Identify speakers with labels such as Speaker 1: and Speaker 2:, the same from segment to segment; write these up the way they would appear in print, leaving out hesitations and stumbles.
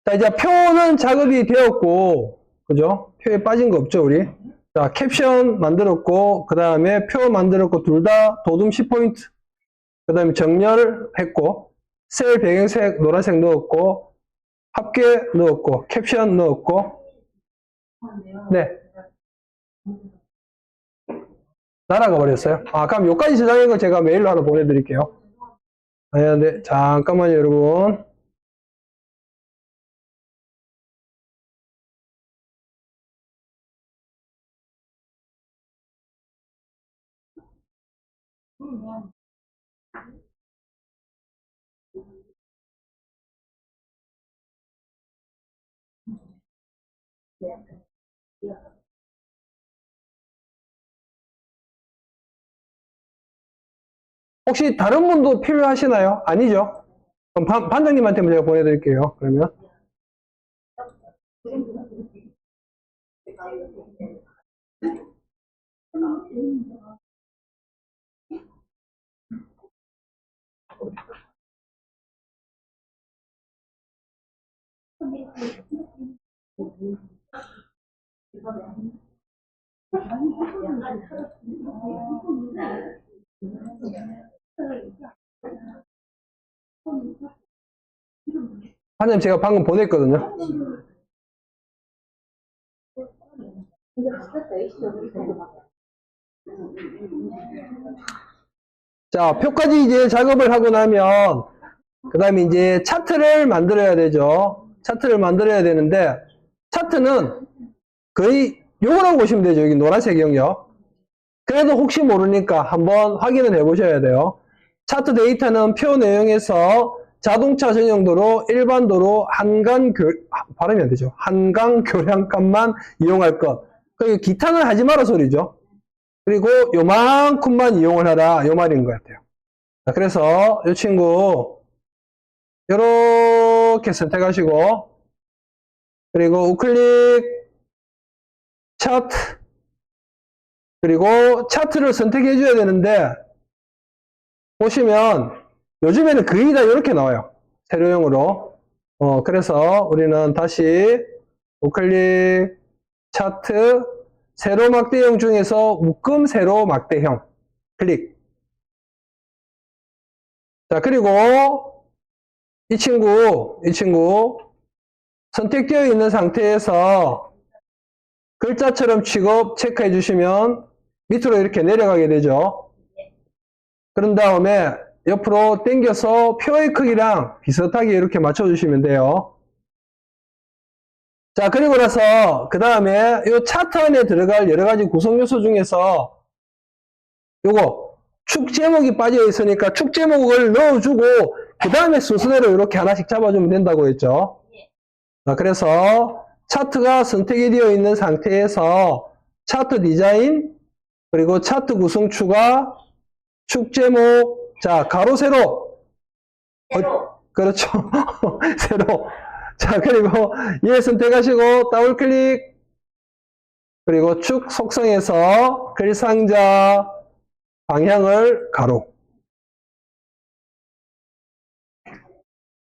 Speaker 1: 자, 이제 표는 작업이 되었고, 그죠? 표에 빠진 거 없죠, 우리? 자, 캡션 만들었고, 그 다음에 표 만들었고, 둘 다 도둠 10포인트. 그 다음에 정렬했고, 셀 배경색 노란색 넣었고, 합계 넣었고, 캡션 넣었고, 네. 날아가 버렸어요. 아, 그럼 여기까지 저장한 거 제가 메일로 하나 보내드릴게요. 네, 네. 잠깐만요, 여러분. 혹시 다른 분도 필요하시나요? 아니죠? 그럼 반장님한테 제가 보내드릴게요. 그러면. 반장님 제가 방금 보냈거든요. 자, 표까지 이제 작업을 하고 나면, 그 다음에 이제 차트를 만들어야 되죠. 차트를 만들어야 되는데, 차트는 거의 요거라고 보시면 되죠. 여기 노란색 영역. 그래도 혹시 모르니까 한번 확인을 해 보셔야 돼요. 차트 데이터는 표 내용에서 자동차 전용도로 일반도로 발음이 안 되죠. 한강 교량값만 이용할 것. 그리고 기타는 하지 마라 소리죠. 그리고 요만큼만 이용을 하라. 요 말인 것 같아요. 자, 그래서 이 친구 요렇게 선택하시고, 그리고 우클릭 차트, 그리고 차트를 선택해 줘야 되는데, 보시면 요즘에는 거의 다 이렇게 나와요. 세로형으로. 그래서 우리는 다시 우클릭 차트 세로 막대형 중에서 묶음 세로 막대형 클릭. 자, 그리고 이 친구 선택되어 있는 상태에서 글자처럼 취급 체크해 주시면 밑으로 이렇게 내려가게 되죠. 그런 다음에 옆으로 당겨서 표의 크기랑 비슷하게 이렇게 맞춰주시면 돼요. 자, 그리고 나서 그 다음에 이 차트 안에 들어갈 여러 가지 구성 요소 중에서 요거 축 제목이 빠져 있으니까 축 제목을 넣어주고 그 다음에 순서대로 이렇게 하나씩 잡아주면 된다고 했죠. 자, 그래서 차트가 선택이 되어 있는 상태에서 차트 디자인, 그리고 차트 구성 추가, 축 제목, 자, 가로 세로. 그렇죠. 세로. 자, 그리고 얘 선택하시고 더블 클릭, 그리고 축 속성에서 글 상자 방향을 가로.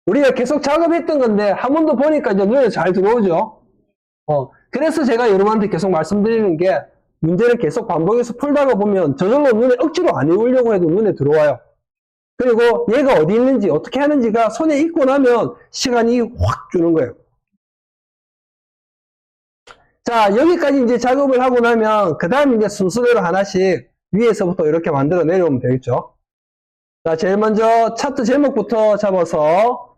Speaker 1: 우리가 계속 작업했던 건데 한 번 더 보니까 이제 눈에 잘 들어오죠. 그래서 제가 여러분한테 계속 말씀드리는 게, 문제를 계속 반복해서 풀다가 보면 저절로 눈에 억지로 안 외우려고 해도 눈에 들어와요. 그리고 얘가 어디 있는지 어떻게 하는지가 손에 익고 나면 시간이 확 주는 거예요. 자, 여기까지 이제 작업을 하고 나면 그 다음 이제 순서대로 하나씩 위에서부터 이렇게 만들어 내려오면 되겠죠. 자, 제일 먼저 차트 제목부터 잡아서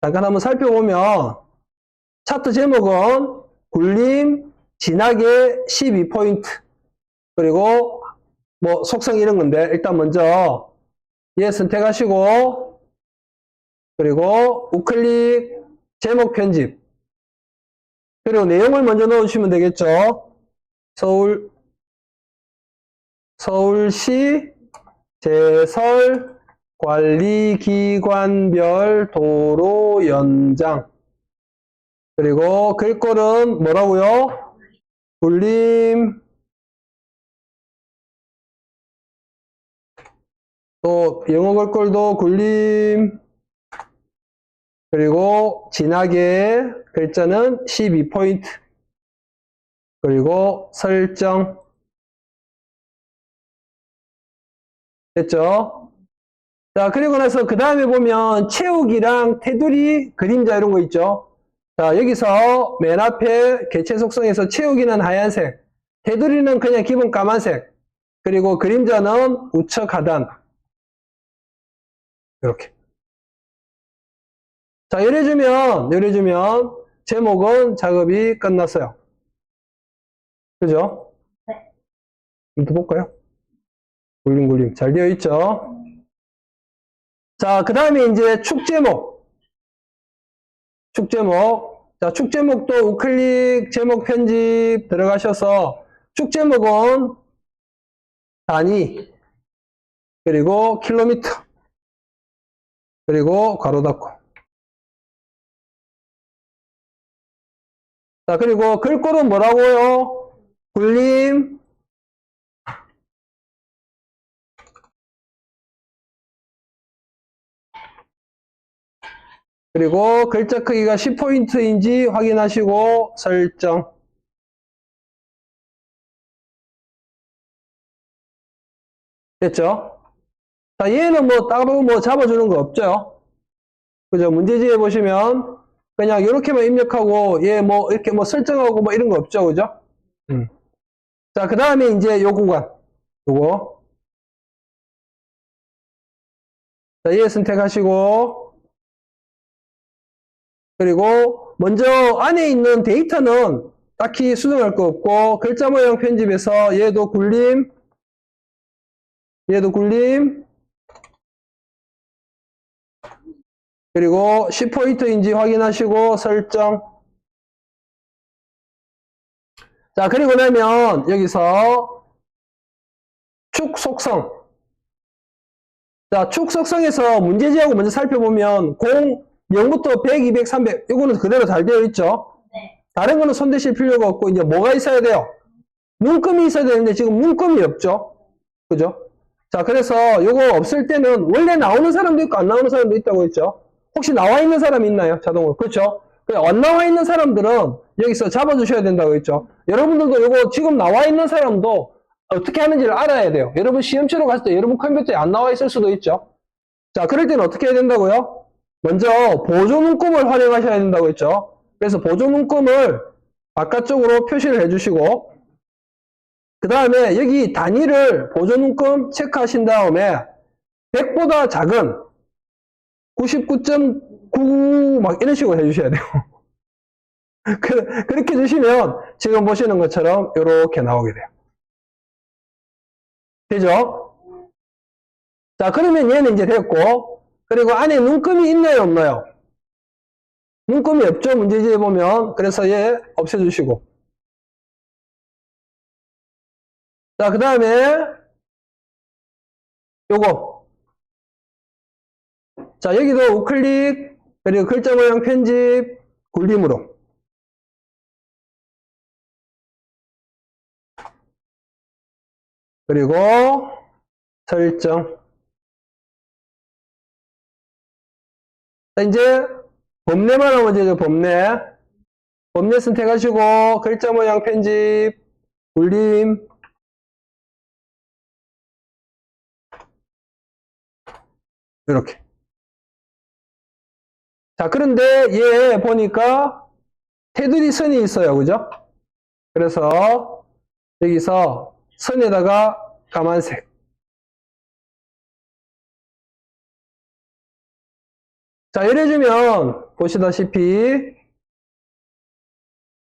Speaker 1: 잠깐 한번 살펴보면, 차트 제목은 굴림 진하게 12포인트, 그리고 뭐 속성 이런 건데, 일단 먼저 얘 선택하시고, 그리고 우클릭 제목 편집, 그리고 내용을 먼저 넣어주시면 되겠죠. 서울시 제설 관리기관별 도로 연장. 그리고 글꼴은 뭐라고요? 굴림. 또 영어 글꼴도 굴림. 그리고 진하게 글자는 12포인트. 그리고 설정. 됐죠? 자, 그리고 나서 그 다음에 보면 채우기랑 테두리, 그림자 이런 거 있죠? 자, 여기서 맨 앞에 개체 속성에서 채우기는 하얀색, 테두리는 그냥 기본 까만색, 그리고 그림자는 우측 하단. 이렇게. 자, 예를 들면 제목은 작업이 끝났어요. 그죠?
Speaker 2: 네.
Speaker 1: 한번 더 볼까요? 굴림굴림 잘 되어 있죠? 자, 그 다음에 이제 축제목. 축제목. 자, 축제목도 우클릭 제목 편집 들어가셔서 축제목은 단위, 그리고 킬로미터, 그리고 괄호 닫고. 자, 그리고 글꼴은 뭐라고요? 굴림, 그리고 글자 크기가 10포인트인지 확인하시고 설정. 됐죠? 자, 얘는 뭐 따로 뭐 잡아주는 거 없죠? 그죠? 문제지에 보시면 그냥 이렇게만 입력하고 얘 뭐 이렇게 뭐 설정하고 뭐 이런 거 없죠? 그죠? 자, 그 다음에 이제 요 구간. 요거. 자, 얘 선택하시고 그리고 먼저 안에 있는 데이터는 딱히 수정할 거 없고 글자 모양 편집에서 얘도 굴림, 얘도 굴림, 그리고 10포인트인지 확인하시고 설정. 자, 그리고 나면 여기서 축 속성. 자, 축 속성에서 문제지하고 먼저 살펴보면 0부터 100, 200, 300 이거는 그대로 잘 되어 있죠?
Speaker 2: 네.
Speaker 1: 다른 거는 손대실 필요가 없고 이제 뭐가 있어야 돼요? 문금이 있어야 되는데 지금 문금이 없죠? 그죠? 자, 그래서 요거 없을 때는 원래 나오는 사람도 있고 안 나오는 사람도 있다고 했죠? 혹시 나와 있는 사람 있나요? 자동으로. 그렇죠? 안 나와 있는 사람들은 여기서 잡아주셔야 된다고 했죠? 여러분들도 요거 지금 나와 있는 사람도 어떻게 하는지를 알아야 돼요. 여러분 시험치러 갔을 때 여러분 컴퓨터에 안 나와 있을 수도 있죠? 자, 그럴 때는 어떻게 해야 된다고요? 먼저 보조 문구를 활용하셔야 된다고 했죠? 그래서 보조 문구를 바깥쪽으로 표시를 해주시고 그 다음에 여기 단위를 보조 문구 체크하신 다음에 100보다 작은 99.9 막 이런 식으로 해주셔야 돼요. 그렇게 해주시면 지금 보시는 것처럼 이렇게 나오게 돼요. 되죠? 자, 그러면 얘는 이제 됐고 그리고 안에 눈금이 있나요 없나요? 눈금이 없죠 문제지에 보면. 그래서 얘 없애주시고 자, 그 다음에 요거 자, 여기도 우클릭 그리고 글자 모양 편집 굴림으로 그리고 설정. 자, 이제 범례만 하면 되죠. 범례 선택하시고 글자 모양 편집 굴림 이렇게. 자, 그런데 얘 보니까 테두리 선이 있어요. 그죠? 그래서 여기서 선에다가 까만색. 자, 예를 들면 보시다시피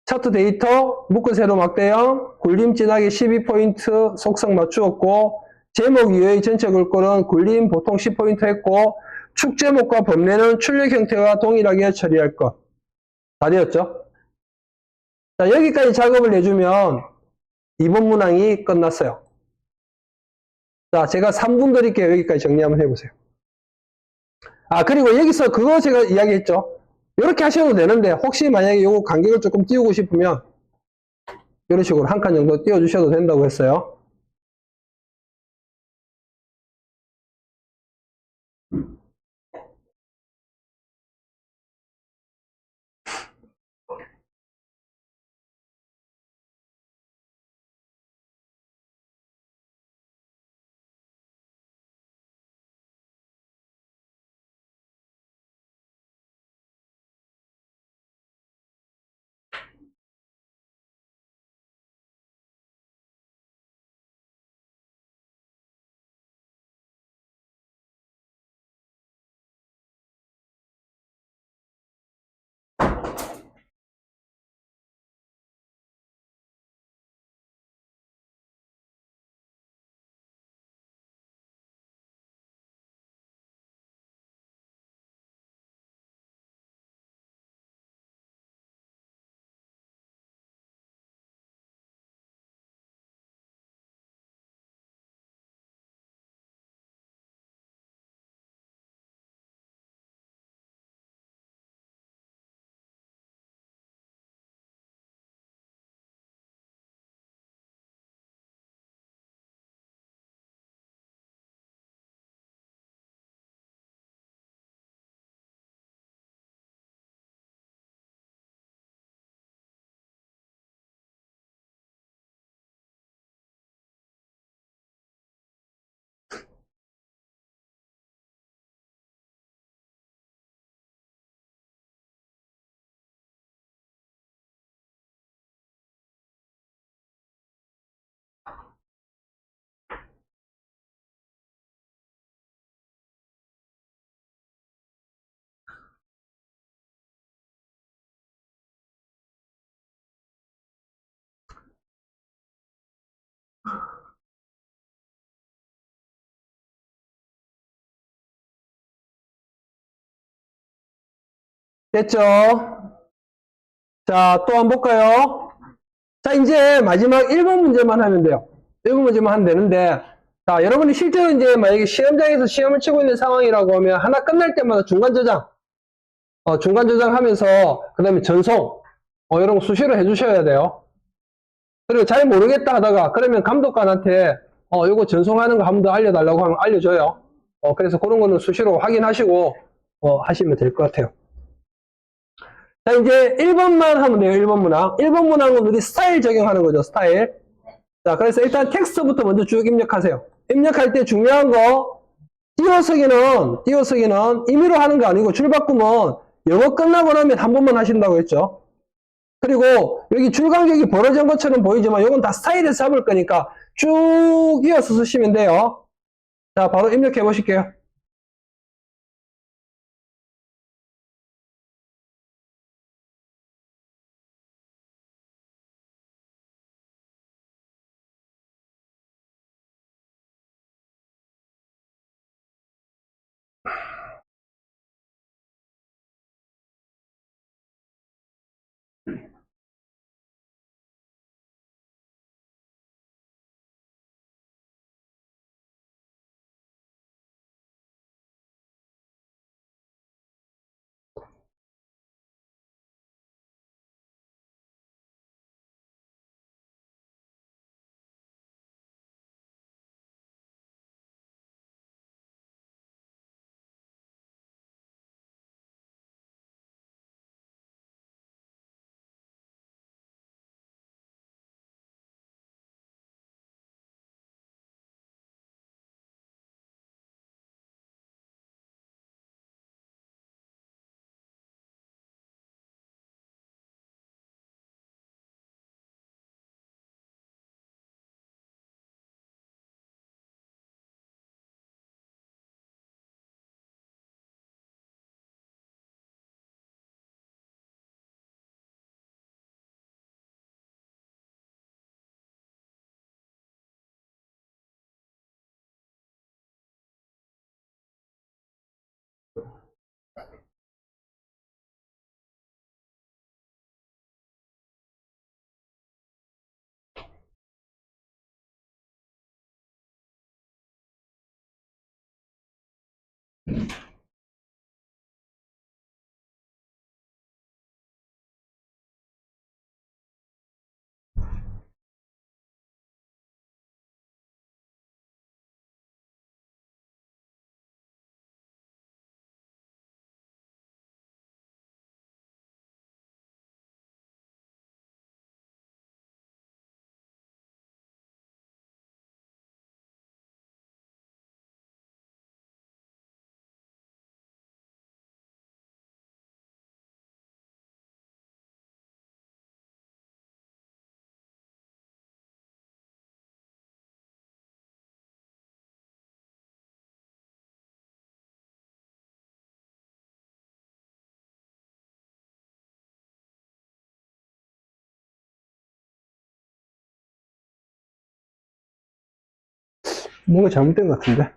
Speaker 1: 차트 데이터 묶은 세로 막대형 굴림 진하게 12포인트 속성 맞추었고 제목 이외의 전체 글꼴은 굴림 보통 10포인트 했고 축 제목과 범례는 출력 형태와 동일하게 처리할 것. 다 되었죠? 자, 여기까지 작업을 해주면 이번 문항이 끝났어요. 자, 제가 3분 드릴게요. 여기까지 정리 한번 해보세요. 아, 그리고 여기서 그거 제가 이야기했죠. 이렇게 하셔도 되는데 혹시 만약에 요거 간격을 조금 띄우고 싶으면 이런 식으로 한 칸 정도 띄워주셔도 된다고 했어요. 됐죠? 자, 또 한번 볼까요? 자, 이제 마지막 1번 문제만 하면 돼요. 1번 문제만 하면 되는데, 자, 여러분이 실제로 이제 만약에 시험장에서 시험을 치고 있는 상황이라고 하면 하나 끝날 때마다 중간 저장, 중간 저장하면서, 그 다음에 전송, 이런 거 수시로 해주셔야 돼요. 그리고 잘 모르겠다 하다가, 그러면 감독관한테, 요거 전송하는 거 한 번 더 알려달라고 하면 알려줘요. 그래서 그런 거는 수시로 확인하시고, 하시면 될 것 같아요. 자, 이제 1번만 하면 돼요, 1번 문항. 1번 문항은 우리 스타일 적용하는 거죠, 스타일. 자, 그래서 일단 텍스트부터 먼저 쭉 입력하세요. 입력할 때 중요한 거, 띄어쓰기는 임의로 하는 거 아니고 줄 바꾸면 영어 끝나고 나면 한 번만 하신다고 했죠. 그리고 여기 줄 간격이 벌어진 것처럼 보이지만 이건 다 스타일에서 잡을 거니까 쭉 이어서 쓰시면 돼요. 자, 바로 입력해 보실게요. 뭔가 잘못된 것 같은데.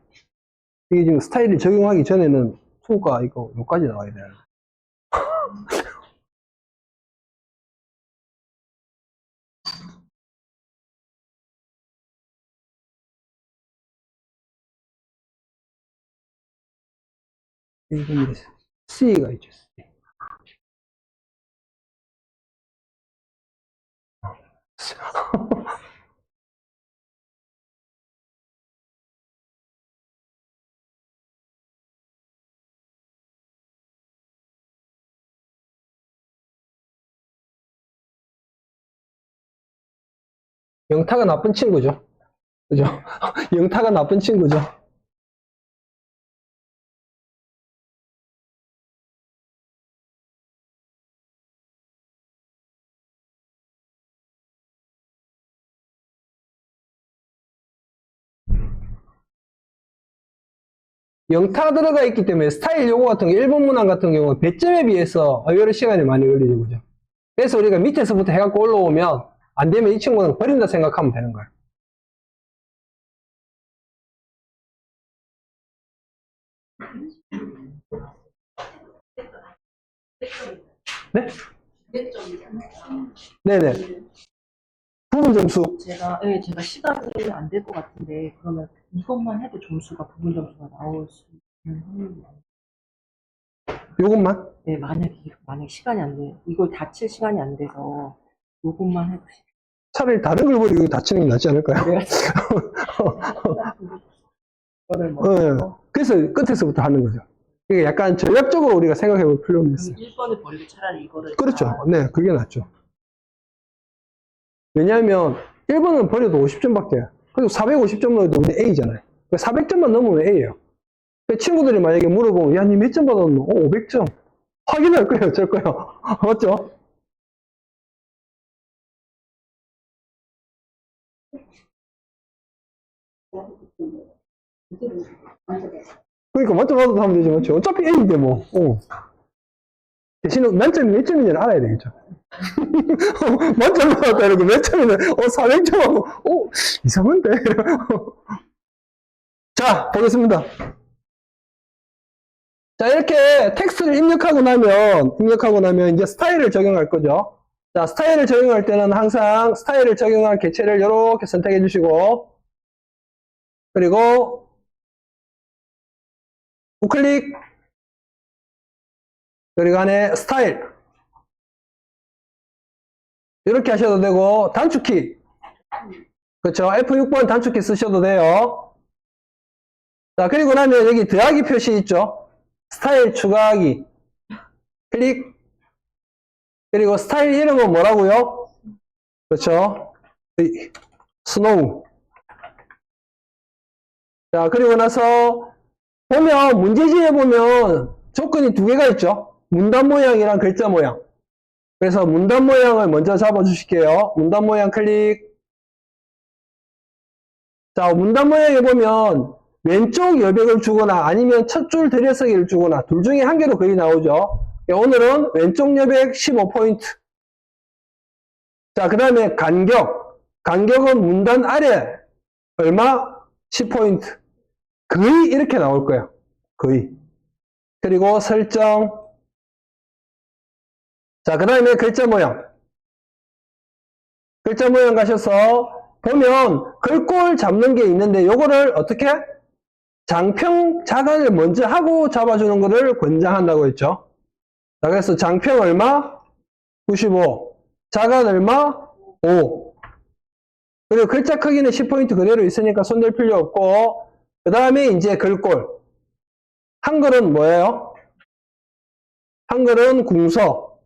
Speaker 1: 이게 지금 스타일을 적용하기 전에는 수가 이거 여기까지 나와야 돼요. 이거 C가 있죠. C. 영타가 나쁜 친구죠. 그죠? 영타가 나쁜 친구죠. 영타가 들어가 있기 때문에 스타일 요거 같은 거, 일본 문항 같은 경우는 배점에 비해서 의외로 시간이 많이 걸리죠. 그죠? 그래서 우리가 밑에서부터 해갖고 올라오면 안 되면 이 친구는 버린다 생각하면 되는 거예요. 네? 네네. 부분 점수.
Speaker 2: 제가 시간이 안 될 것 같은데, 그러면 이것만 해도 점수가, 부분 점수가 나올 수 있는 확률이 많아요.
Speaker 1: 요것만?
Speaker 2: 네, 만약에 시간이 안 돼. 이걸 다 칠 시간이 안 돼서, 요것만 해도
Speaker 1: 차라리 다른 걸 버리고 이거 다치는 게 낫지 않을까요?
Speaker 2: 이거를
Speaker 1: 네. 그래서 끝에서부터 하는 거죠. 이게 약간 전략적으로 우리가 생각해 볼 필요가 있어요.
Speaker 2: 1번을 버리고 차라리 이거를.
Speaker 1: 그렇죠. 네, 그게 낫죠. 왜냐하면 1번은 버려도 50점밖에. 그리고 450점 넣어도 우리 A잖아요. 400점만 넘으면 A예요. 친구들이 만약에 물어보면, 야, 니 몇 점 받았노? 500점. 확인할 거예요, 어쩔 거예요. 맞죠? 그러니까 만점 받아도 하면 되지, 맞죠? 어차피 A인데 뭐. 대신에 만점이 몇 점인지는 알아야 되겠죠. 만점 받았다 이러고 몇 점이면 400점 하고 이상한데. 자, 보겠습니다. 자, 이렇게 텍스트를 입력하고 나면 이제 스타일을 적용할 거죠. 자, 스타일을 적용할 때는 항상 스타일을 적용할 개체를 이렇게 선택해 주시고, 그리고 우클릭, 그리고 안에 스타일 이렇게 하셔도 되고, 단축키, 그렇죠? F6번 단축키 쓰셔도 돼요. 자, 그리고 나면 여기 더하기 표시 있죠? 스타일 추가하기 클릭. 그리고 스타일 이름은 뭐라고요? 그렇죠? 스노우. 자, 그리고 나서 보면 문제지에 보면 조건이 두 개가 있죠. 문단 모양이랑 글자 모양. 그래서 문단 모양을 먼저 잡아 주실게요. 문단 모양 클릭. 자, 문단 모양에 보면 왼쪽 여백을 주거나 아니면 첫 줄 들여서기를 주거나 둘 중에 한 개로 거의 나오죠. 오늘은 왼쪽 여백 15포인트. 자, 그 다음에 간격. 간격은 문단 아래 얼마? 10포인트. 거의 이렇게 나올 거예요. 거의. 그리고 설정. 자, 그 다음에 글자 모양. 글자 모양 가셔서 보면 글꼴 잡는 게 있는데 요거를 어떻게? 장평 자간을 먼저 하고 잡아주는 거를 권장한다고 했죠. 자, 그래서 장평 얼마? 95. 자간 얼마? 5. 그리고 글자 크기는 10포인트 그대로 있으니까 손댈 필요 없고, 그 다음에 이제 글꼴. 한글은 뭐예요? 한글은 궁서.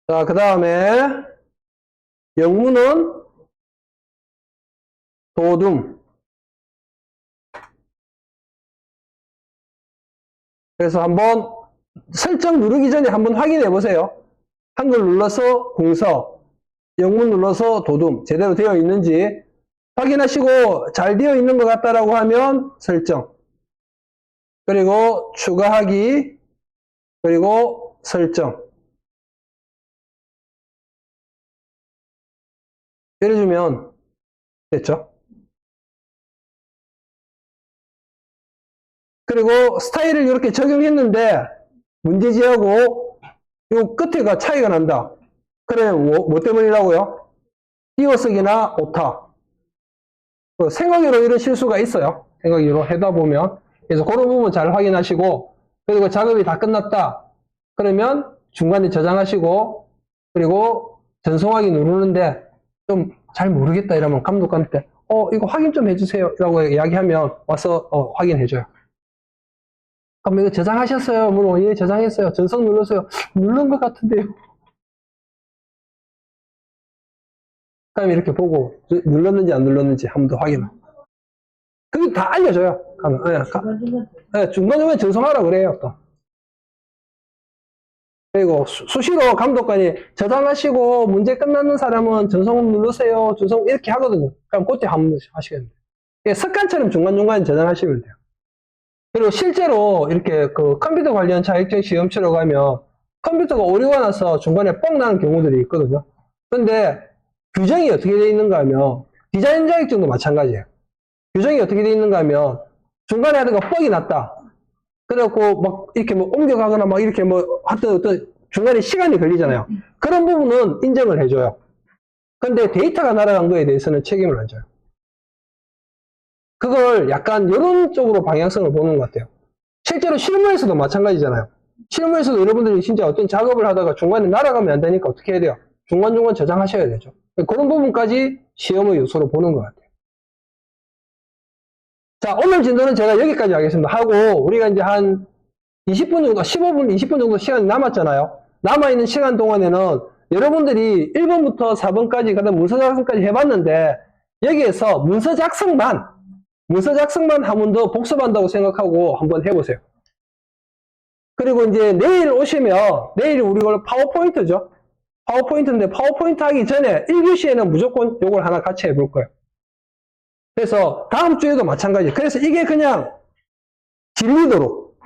Speaker 1: 자, 그 다음에 영문은 도둠. 그래서 한번 설정 누르기 전에 한번 확인해 보세요. 한글 눌러서 궁서, 영문 눌러서 도둠 제대로 되어 있는지 확인하시고 잘 되어 있는 것 같다라고 하면 설정, 그리고 추가하기, 그리고 설정 이래주면 됐죠. 그리고 스타일을 이렇게 적용했는데 문제지하고 요 끝에가 차이가 난다. 그래, 뭐 때문이라고요? 띄어쓰기나 오타. 생각으로 이런 실수가 있어요. 생각으로 해다 보면. 그래서 그런 부분 잘 확인하시고, 그리고 작업이 다 끝났다. 그러면 중간에 저장하시고, 그리고 전송하기 누르는데 좀 잘 모르겠다 이러면 감독관한테 이거 확인 좀 해주세요 라고 이야기하면 와서 확인해줘요. 그럼 이거 저장하셨어요? 물론 예, 저장했어요. 전송 눌렀어요. 누른 것 같은데요. 그럼 이렇게 보고 눌렀는지 안 눌렀는지 한 번 더 확인하고. 그게 다 알려줘요. 중간중간에 전송하라 그래요. 또. 그리고 수시로 감독관이 저장하시고 문제 끝나는 사람은 전송 누르세요. 전송 이렇게 하거든요. 그럼 그때 한 번씩 하시겠네요. 습관처럼 중간중간에 저장하시면 돼요. 그리고 실제로 이렇게 그 컴퓨터 관련 자격증 시험 치러 가면 컴퓨터가 오류가 나서 중간에 뻥 나는 경우들이 있거든요. 근데 규정이 어떻게 되어 있는가 하면 디자인 자격증도 마찬가지예요. 규정이 어떻게 되어 있는가 하면 중간에 하다가 뻑이 났다. 그래갖고 막 이렇게 뭐 옮겨가거나 막 이렇게 뭐 하여튼 어떤 중간에 시간이 걸리잖아요. 그런 부분은 인정을 해줘요. 근데 데이터가 날아간 거에 대해서는 책임을 안 져요. 그걸 약간 이런 쪽으로 방향성을 보는 것 같아요. 실제로 실무에서도 마찬가지잖아요. 실무에서도 여러분들이 진짜 어떤 작업을 하다가 중간에 날아가면 안 되니까 어떻게 해야 돼요? 중간중간 저장하셔야 되죠. 그런 부분까지 시험의 요소로 보는 것 같아요. 자, 오늘 진도는 제가 여기까지 하겠습니다. 하고, 우리가 이제 한 20분 정도, 15분, 20분 정도 시간이 남았잖아요. 남아있는 시간 동안에는 여러분들이 1번부터 4번까지, 그 다음 문서 작성까지 해봤는데, 여기에서 문서 작성만 한 번 더 복습한다고 생각하고 한번 해보세요. 그리고 이제 내일 오시면, 내일 우리가 파워포인트죠. 파워포인트인데, 파워포인트 하기 전에 1교시에는 무조건 요걸 하나 같이 해볼 거예요. 그래서 다음 주에도 마찬가지. 그래서 이게 그냥 질리도록.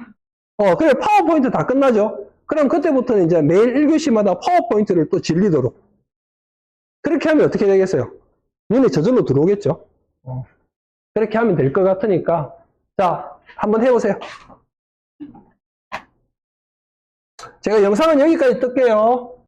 Speaker 1: 그래 파워포인트 다 끝나죠. 그럼 그때부터는 이제 매일 1교시마다 파워포인트를 또 질리도록. 그렇게 하면 어떻게 되겠어요? 눈에 저절로 들어오겠죠. 그렇게 하면 될 것 같으니까 자 한번 해보세요. 제가 영상은 여기까지 뜰게요.